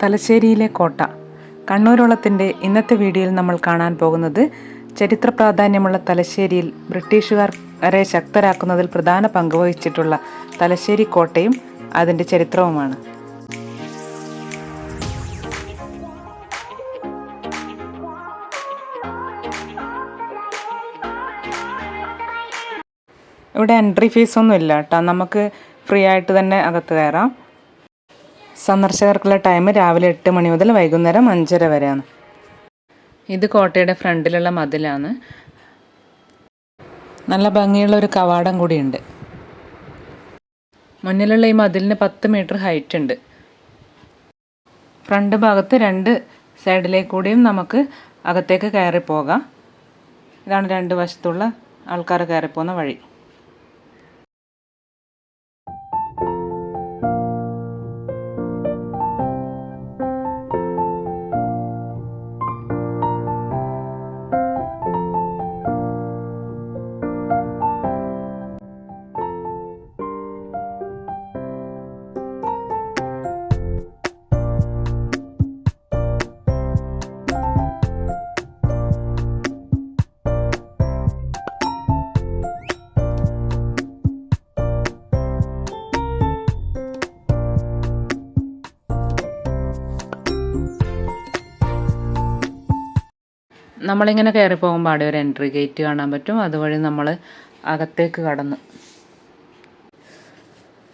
തലശ്ശേരിയിലെ കോട്ട. കണ്ണൂരോളത്തിൻ്റെ ഇന്നത്തെ വീഡിയോയിൽ നമ്മൾ കാണാൻ പോകുന്നത് ചരിത്ര പ്രാധാന്യമുള്ള തലശ്ശേരിയിൽ ബ്രിട്ടീഷുകാരെ ശക്തരാക്കുന്നതിൽ പ്രധാന പങ്ക് വഹിച്ചിട്ടുള്ള തലശ്ശേരി കോട്ടയും അതിൻ്റെ ചരിത്രവുമാണ്. ഇവിടെ എൻട്രി ഫീസൊന്നും ഇല്ല കേട്ടോ, നമുക്ക് ഫ്രീ ആയിട്ട് തന്നെ അകത്ത് കയറാം. സന്ദർശകർക്കുള്ള ടൈം രാവിലെ 8 മണി മുതൽ വൈകുന്നേരം 5:30 വരെയാണ്. ഇത് കോട്ടയുടെ ഫ്രണ്ടിലുള്ള മതിലാണ്. നല്ല ഭംഗിയുള്ള ഒരു കവാടം കൂടിയുണ്ട്. മുന്നിലുള്ള ഈ മതിലിന് 10 മീറ്റർ ഹൈറ്റ് ഉണ്ട്. ഫ്രണ്ട് ഭാഗത്ത് 2 സൈഡിലേക്ക് കൂടിയും നമുക്ക് അകത്തേക്ക് കയറി പോകാം. ഇതാണ് 2 വശത്തുള്ള ആൾക്കാർ കയറിപ്പോകുന്ന വഴി. നമ്മളിങ്ങനെ കയറി പോകുമ്പോൾ അവിടെ ഒരു എൻട്രി ഗേറ്റ് കാണാൻ പറ്റും. അതുവഴി നമ്മൾ അകത്തേക്ക് കടന്നു.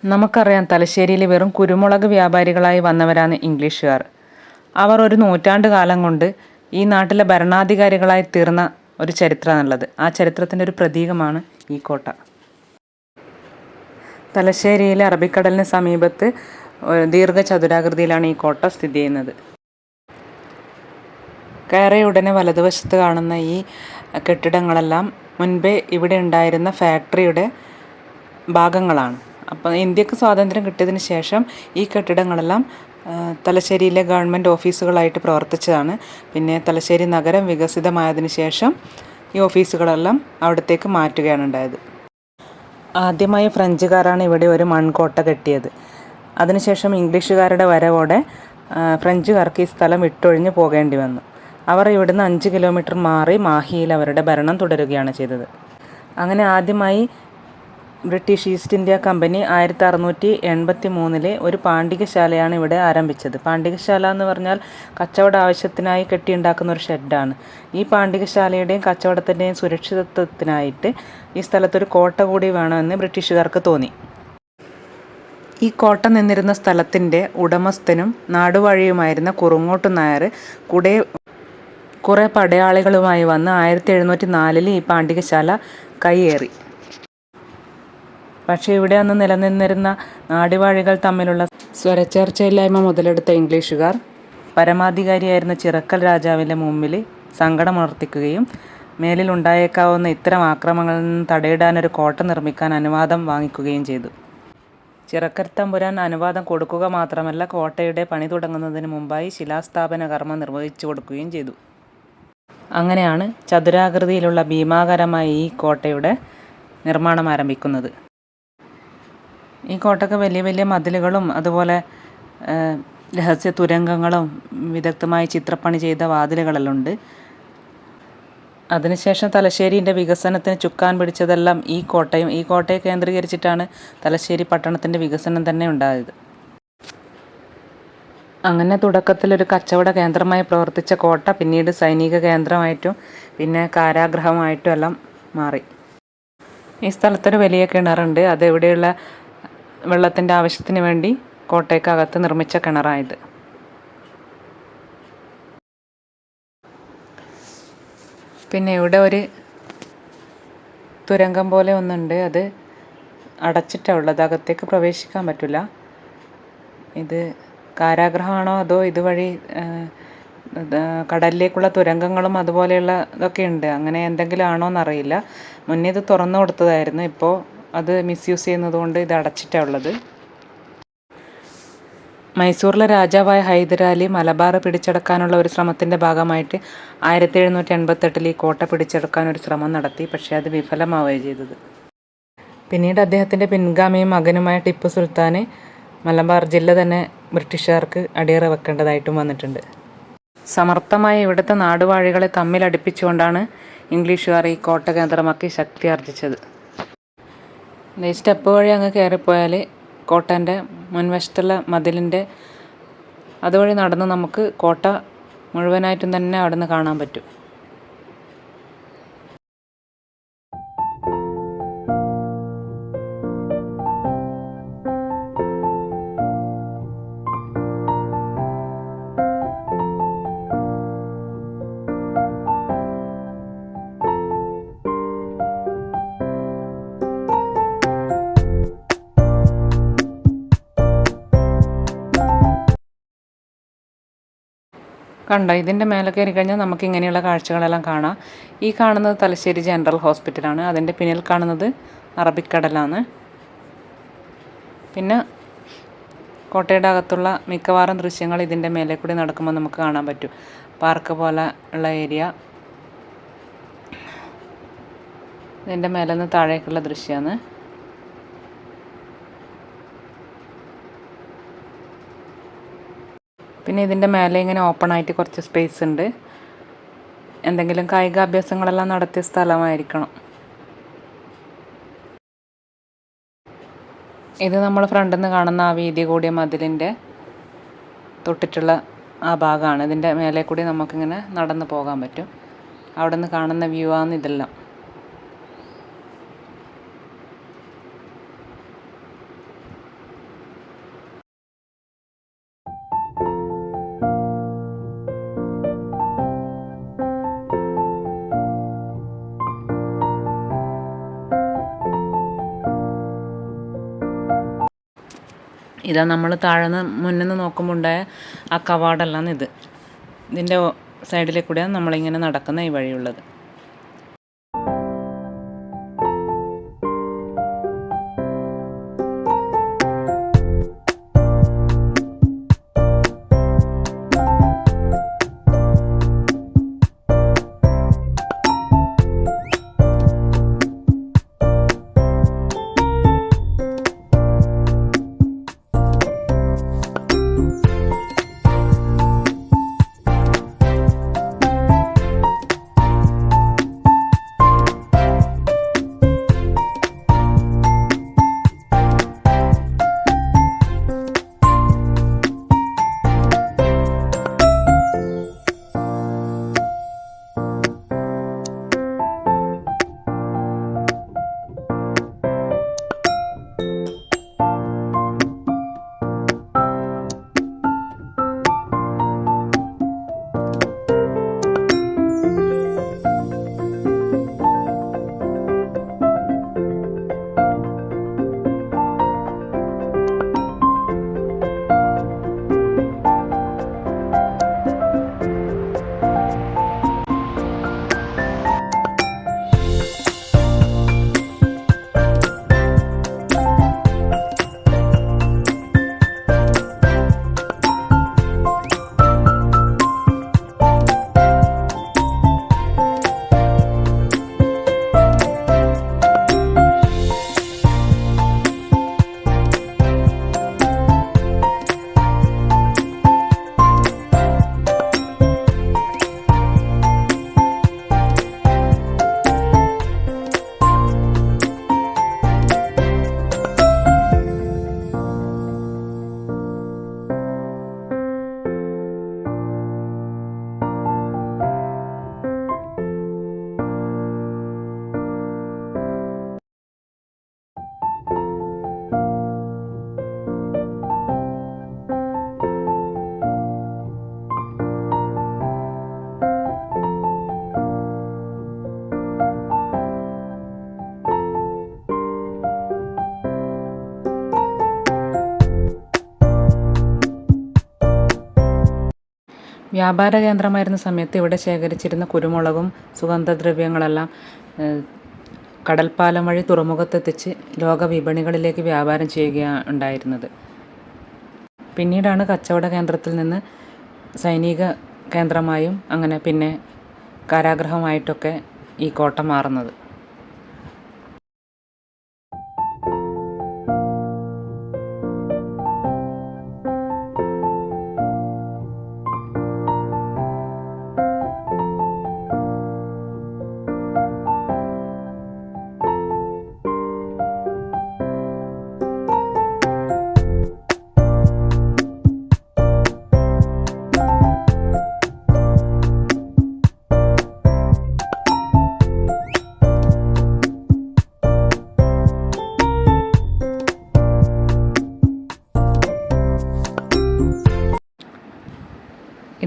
നമുക്കറിയാം, തലശ്ശേരിയിൽ വെറും കുരുമുളക് വ്യാപാരികളായി വന്നവരാണ് ഇംഗ്ലീഷുകാർ. അവർ ഒരു നൂറ്റാണ്ട് കാലം കൊണ്ട് ഈ നാട്ടിലെ ഭരണാധികാരികളായി തീർന്ന ഒരു ചരിത്രമാണുള്ളത്. ആ ചരിത്രത്തിൻ്റെ ഒരു പ്രതീകമാണ് ഈ കോട്ട. തലശ്ശേരിയിലെ അറബിക്കടലിന് സമീപത്ത് ദീർഘചതുരാകൃതിയിലാണ് ഈ കോട്ട സ്ഥിതി ചെയ്യുന്നത്. കയറിയ ഉടനെ വലതുവശത്ത് കാണുന്ന ഈ കെട്ടിടങ്ങളെല്ലാം മുൻപേ ഇവിടെ ഉണ്ടായിരുന്ന ഫാക്ടറിയുടെ ഭാഗങ്ങളാണ്. അപ്പം ഇന്ത്യക്ക് സ്വാതന്ത്ര്യം കിട്ടിയതിന് ശേഷം ഈ കെട്ടിടങ്ങളെല്ലാം തലശ്ശേരിയിലെ ഗവൺമെൻറ് ഓഫീസുകളായിട്ട് പ്രവർത്തിച്ചതാണ്. പിന്നെ തലശ്ശേരി നഗരം വികസിതമായതിനു ശേഷം ഈ ഓഫീസുകളെല്ലാം അവിടത്തേക്ക് മാറ്റുകയാണ് ഉണ്ടായത്. ആദ്യമായി ഫ്രഞ്ചുകാരാണ് ഇവിടെ ഒരു മൺകോട്ട കെട്ടിയത്. അതിനുശേഷം ഇംഗ്ലീഷുകാരുടെ വരവോടെ ഫ്രഞ്ചുകാർക്ക് ഈ സ്ഥലം വിട്ടൊഴിഞ്ഞ് പോകേണ്ടി വന്നു. അവർ ഇവിടുന്ന് 5 കിലോമീറ്റർ മാറി മാഹിയിൽ അവരുടെ ഭരണം തുടരുകയാണ് ചെയ്തത്. അങ്ങനെ ആദ്യമായി ബ്രിട്ടീഷ് ഈസ്റ്റ് ഇന്ത്യ കമ്പനി 1683 ഒരു പാണ്ടികശാലയാണ് ഇവിടെ ആരംഭിച്ചത്. പാണ്ടികശാല എന്ന് പറഞ്ഞാൽ കച്ചവട ആവശ്യത്തിനായി കെട്ടിയുണ്ടാക്കുന്ന ഒരു ഷെഡാണ്. ഈ പാണ്ടികശാലയുടെയും കച്ചവടത്തിൻ്റെയും സുരക്ഷിതത്വത്തിനായിട്ട് ഈ സ്ഥലത്തൊരു കോട്ട കൂടി വേണമെന്ന് ബ്രിട്ടീഷുകാർക്ക് തോന്നി. ഈ കോട്ട നിന്നിരുന്ന സ്ഥലത്തിൻ്റെ ഉടമസ്ഥനും നാടുവാഴിയുമായിരുന്ന കുറുങ്ങോട്ട് നായർ കുറേ പടയാളികളുമായി വന്ന് 1704 ഈ പാണ്ടികശാല കൈയേറി. പക്ഷേ ഇവിടെ അന്ന് നിലനിന്നിരുന്ന നാടുവാഴികൾ തമ്മിലുള്ള സ്വരച്ചേർച്ചയില്ലായ്മ മുതലെടുത്ത ഇംഗ്ലീഷുകാർ പരമാധികാരിയായിരുന്ന ചിറക്കൽ രാജാവിൻ്റെ മുമ്പിൽ സങ്കടമുണർത്തിക്കുകയും മേലിൽ ഉണ്ടായേക്കാവുന്ന ഇത്തരം ആക്രമണങ്ങളിൽ നിന്ന് തടയിടാനൊരു കോട്ട നിർമ്മിക്കാൻ അനുവാദം വാങ്ങിക്കുകയും ചെയ്തു. ചിറക്കൽ തമ്പുരാൻ അനുവാദം കൊടുക്കുക മാത്രമല്ല, കോട്ടയുടെ പണി തുടങ്ങുന്നതിന് മുമ്പായി ശിലാസ്ഥാപന കർമ്മം നിർവഹിച്ചു കൊടുക്കുകയും ചെയ്തു. അങ്ങനെയാണ് ചതുരാകൃതിയിലുള്ള ഭീമാകരമായ ഈ കോട്ടയുടെ നിർമ്മാണം ആരംഭിക്കുന്നത്. ഈ കോട്ടയ്ക്ക് വലിയ വലിയ മതിലുകളും അതുപോലെ രഹസ്യ തുരങ്കങ്ങളും വിദഗ്ധമായി ചിത്രപ്പണി ചെയ്ത വാതിലുകളെല്ലാം ഉണ്ട്. അതിനുശേഷം തലശ്ശേരിൻ്റെ വികസനത്തിന് ചുക്കാൻ പിടിച്ചതെല്ലാം ഈ കോട്ടയെ കേന്ദ്രീകരിച്ചിട്ടാണ് തലശ്ശേരി പട്ടണത്തിൻ്റെ വികസനം തന്നെ ഉണ്ടായത്. അങ്ങനെ തുടക്കത്തിൽ ഒരു കച്ചവട കേന്ദ്രമായി പ്രവർത്തിച്ച കോട്ട പിന്നീട് സൈനിക കേന്ദ്രമായിട്ടും പിന്നെ കാരാഗൃഹമായിട്ടും എല്ലാം മാറി. ഈ സ്ഥലത്തൊരു വലിയ കിണറുണ്ട്. അത് ഇവിടെയുള്ള വെള്ളത്തിൻ്റെ ആവശ്യത്തിന് വേണ്ടി കോട്ടയ്ക്കകത്ത് നിർമ്മിച്ച കിണറായത്. പിന്നെ ഇവിടെ ഒരു തുരങ്കം പോലെ ഒന്നുണ്ട്. അത് അടച്ചിട്ടാണ് ഉള്ളത്, അകത്തേക്ക് പ്രവേശിക്കാൻ പറ്റില്ല. ഇത് കാരാഗൃഹമാണോ അതോ ഇതുവഴി കടലിലേക്കുള്ള തുരങ്കങ്ങളും അതുപോലെയുള്ള ഇതൊക്കെ ഉണ്ട്, അങ്ങനെ എന്തെങ്കിലും ആണോ എന്നറിയില്ല. മുന്നേ ഇത് തുറന്നു കൊടുത്തതായിരുന്നു. ഇപ്പോൾ അത് മിസ്യൂസ് ചെയ്യുന്നത് കൊണ്ട് ഇത് അടച്ചിട്ടാണ് ഉള്ളത്. മൈസൂറിലെ രാജാവായ ഹൈദരാലി മലബാർ പിടിച്ചെടുക്കാനുള്ള ഒരു ശ്രമത്തിൻ്റെ ഭാഗമായിട്ട് 1788 ഈ കോട്ട പിടിച്ചെടുക്കാൻ ഒരു ശ്രമം നടത്തി. പക്ഷേ അത് വിഫലമാവുകയാണ് ചെയ്തത്. പിന്നീട് അദ്ദേഹത്തിൻ്റെ പിൻഗാമിയും മകനുമായ ടിപ്പു സുൽത്താൻ മലബാർ ജില്ല തന്നെ ബ്രിട്ടീഷുകാർക്ക് അടിയറ വെക്കേണ്ടതായിട്ടും വന്നിട്ടുണ്ട്. സമർത്ഥമായ ഇവിടുത്തെ നാടുവാഴികളെ തമ്മിലടിപ്പിച്ചുകൊണ്ടാണ് ഇംഗ്ലീഷുകാർ ഈ കോട്ട കേന്ദ്രമാക്കി ശക്തി ആർജിച്ചത്. ഈ സ്റ്റെപ്പ് വഴി അങ്ങ് കയറിപ്പോയാൽ കോട്ടേൻ്റെ മുൻവശത്തുള്ള മതിലിൻ്റെ അതുവഴി നടന്ന് നമുക്ക് കോട്ട മുഴുവനായിട്ടും തന്നെ അവിടെ നിന്ന് കാണാൻ പറ്റും. കണ്ടോ, ഇതിൻ്റെ മേലെ കയറി കഴിഞ്ഞാൽ നമുക്ക് ഇങ്ങനെയുള്ള കാഴ്ചകളെല്ലാം കാണാം. ഈ കാണുന്നത് തലശ്ശേരി ജനറൽ ഹോസ്പിറ്റലാണ്. അതിൻ്റെ പിന്നിൽ കാണുന്നത് അറബിക്കടലാണ്. പിന്നെ കോട്ടയുടെ അകത്തുള്ള മിക്കവാറും ദൃശ്യങ്ങൾ ഇതിൻ്റെ മേലെ കൂടി നടക്കുമ്പോൾ നമുക്ക് കാണാൻ പറ്റും. പാർക്ക് പോലെ ഉള്ള ഏരിയ, ഇതിൻ്റെ മേലെ നിന്ന് താഴേക്കുള്ള ദൃശ്യമാണ്. പിന്നെ ഇതിൻ്റെ മേലെ ഇങ്ങനെ ഓപ്പൺ ആയിട്ട് കുറച്ച് സ്പേസ് ഉണ്ട്. എന്തെങ്കിലും കായികാഭ്യാസങ്ങളെല്ലാം നടത്തിയ സ്ഥലമായിരിക്കണം. ഇത് നമ്മൾ ഫ്രണ്ടിൽ നിന്ന് കാണുന്ന ആ വീതി കൂടിയ മതിലിൻ്റെ തൊട്ടിട്ടുള്ള ആ ഭാഗമാണ്. ഇതിൻ്റെ മേലെ കൂടി നമുക്കിങ്ങനെ നടന്ന് പോകാൻ പറ്റും. അവിടെ നിന്ന് കാണുന്ന വ്യൂ ആണ് ഇതെല്ലാം. ഇതാ നമ്മൾ താഴെ മുന്നിൽ നിന്ന് നോക്കുമ്പോൾ ഉണ്ടായ ആ കവാടമല്ലാണ് ഇത്. ഇതിൻ്റെ സൈഡിൽ കൂടെയാണ് നമ്മളിങ്ങനെ നടക്കുന്ന ഈ വഴിയുള്ളത്. വ്യാപാര കേന്ദ്രമായിരുന്ന സമയത്ത് ഇവിടെ ശേഖരിച്ചിരുന്ന കുരുമുളകും സുഗന്ധദ്രവ്യങ്ങളെല്ലാം കടൽപ്പാലം വഴി തുറമുഖത്തെത്തിച്ച് ലോക വിപണികളിലേക്ക് വ്യാപാരം ചെയ്യുകയാണ് ഉണ്ടായിരുന്നത്. പിന്നീടാണ് കച്ചവട കേന്ദ്രത്തിൽ നിന്ന് സൈനിക കേന്ദ്രമായും അങ്ങനെ പിന്നെ കാരാഗൃഹമായിട്ടൊക്കെ ഈ കോട്ട മാറുന്നത്.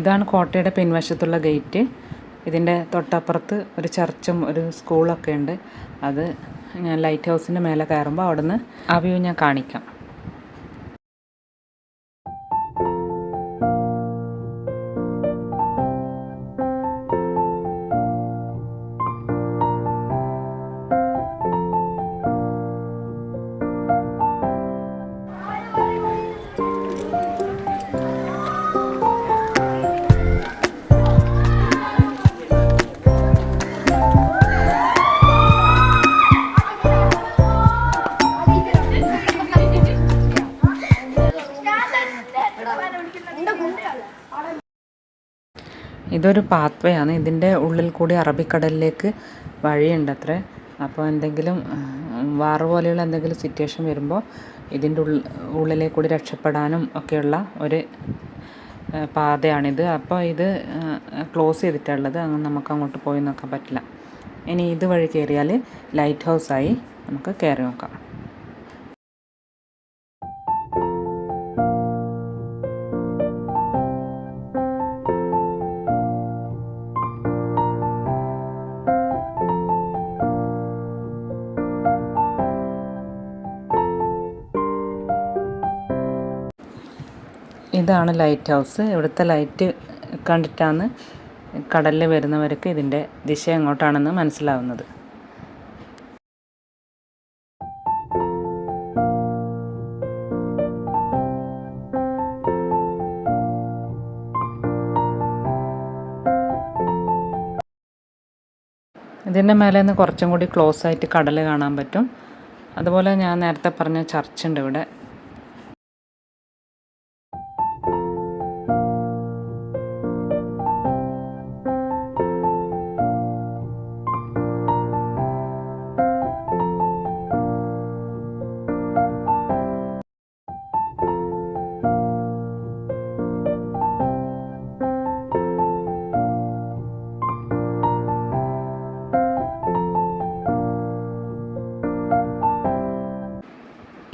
ഇതാണ് കോട്ടയുടെ പിൻവശത്തുള്ള ഗേറ്റ്. ഇതിൻ്റെ തൊട്ടപ്പുറത്ത് ഒരു ചർച്ചും ഒരു സ്കൂളൊക്കെ ഉണ്ട്. അത് ഞാൻ ലൈറ്റ് ഹൗസിൻ്റെ മേലെ കയറുമ്പോൾ അവിടുന്ന് ആ വ്യൂ ഞാൻ കാണിക്കാം. ഇതൊരു പാത്വേ ആണ്. ഇതിൻ്റെ ഉള്ളിൽ കൂടി അറബിക്കടലിലേക്ക് വഴിയുണ്ടത്രേ. അപ്പോൾ എന്തെങ്കിലും വാർ പോലെയുള്ള എന്തെങ്കിലും സിറ്റുവേഷൻ വരുമ്പോൾ ഇതിൻ്റെ ഉള്ളിലേക്ക് കൂടി രക്ഷപ്പെടാനും ഒക്കെയുള്ള ഒരു പാതയാണിത്. അപ്പോൾ ഇത് ക്ലോസ് ചെയ്തിട്ടുള്ളത്. അങ്ങനെ നമുക്ക് അങ്ങോട്ട് പോയി നോക്കാൻ പറ്റില്ല. ഇനി ഇത് വഴി കയറിയാൽ ലൈറ്റ് ഹൗസായി നമുക്ക് കയറി നോക്കാം. ഇതാണ് ലൈറ്റ് ഹൗസ്. ഇവിടുത്തെ ലൈറ്റ് കണ്ടിട്ടാണ് കടലിൽ വരുന്നവർക്ക് ഇതിൻ്റെ ദിശ എങ്ങോട്ടാണെന്ന് മനസ്സിലാവുന്നത്. ഇതിൻ്റെ മേലെ നിന്ന് കുറച്ചും കൂടി ക്ലോസ് ആയിട്ട് കടൽ കാണാൻ പറ്റും. അതുപോലെ ഞാൻ നേരത്തെ പറഞ്ഞ ചർച്ചുണ്ട് ഇവിടെ.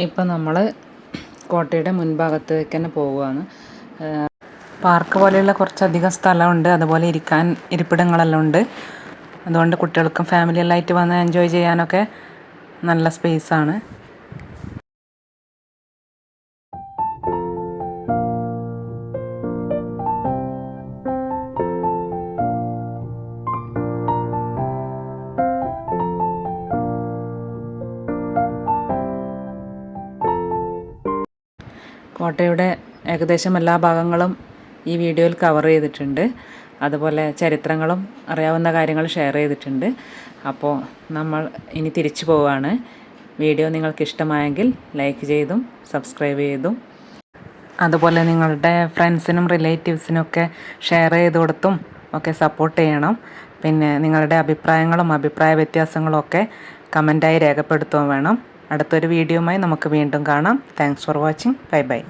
ഇപ്പം നമ്മൾ കോട്ടയുടെ മുൻഭാഗത്തേക്ക് തന്നെ പോവുകയാണ്. പാർക്ക് പോലെയുള്ള കുറച്ചധികം സ്ഥലമുണ്ട്. അതുപോലെ ഇരിപ്പിടങ്ങളെല്ലാം ഉണ്ട്. അതുകൊണ്ട് കുട്ടികൾക്കും ഫാമിലിയെല്ലാം ആയിട്ട് വന്ന് എൻജോയ് ചെയ്യാനൊക്കെ നല്ല സ്പേസാണ്. കോട്ടയുടെ ഏകദേശം എല്ലാ ഭാഗങ്ങളും ഈ വീഡിയോയിൽ കവർ ചെയ്തിട്ടുണ്ട്. അതുപോലെ ചരിത്രങ്ങളും അറിയാവുന്ന കാര്യങ്ങൾ ഷെയർ ചെയ്തിട്ടുണ്ട്. അപ്പോൾ നമ്മൾ ഇനി തിരിച്ചു പോവുകയാണ്. വീഡിയോ നിങ്ങൾക്ക് ഇഷ്ടമായെങ്കിൽ ലൈക്ക് ചെയ്തും സബ്സ്ക്രൈബ് ചെയ്തും അതുപോലെ നിങ്ങളുടെ ഫ്രണ്ട്സിനും റിലേറ്റീവ്സിനും ഒക്കെ ഷെയർ ചെയ്ത് കൊടുത്തും ഒക്കെ സപ്പോർട്ട് ചെയ്യണം. പിന്നെ നിങ്ങളുടെ അഭിപ്രായങ്ങളും അഭിപ്രായ വ്യത്യാസങ്ങളും ഒക്കെ കമൻറ്റായി രേഖപ്പെടുത്തുകയും വേണം. അടുത്തൊരു വീഡിയോയുമായി നമുക്ക് വീണ്ടും കാണാം. Thanks for watching. Bye bye.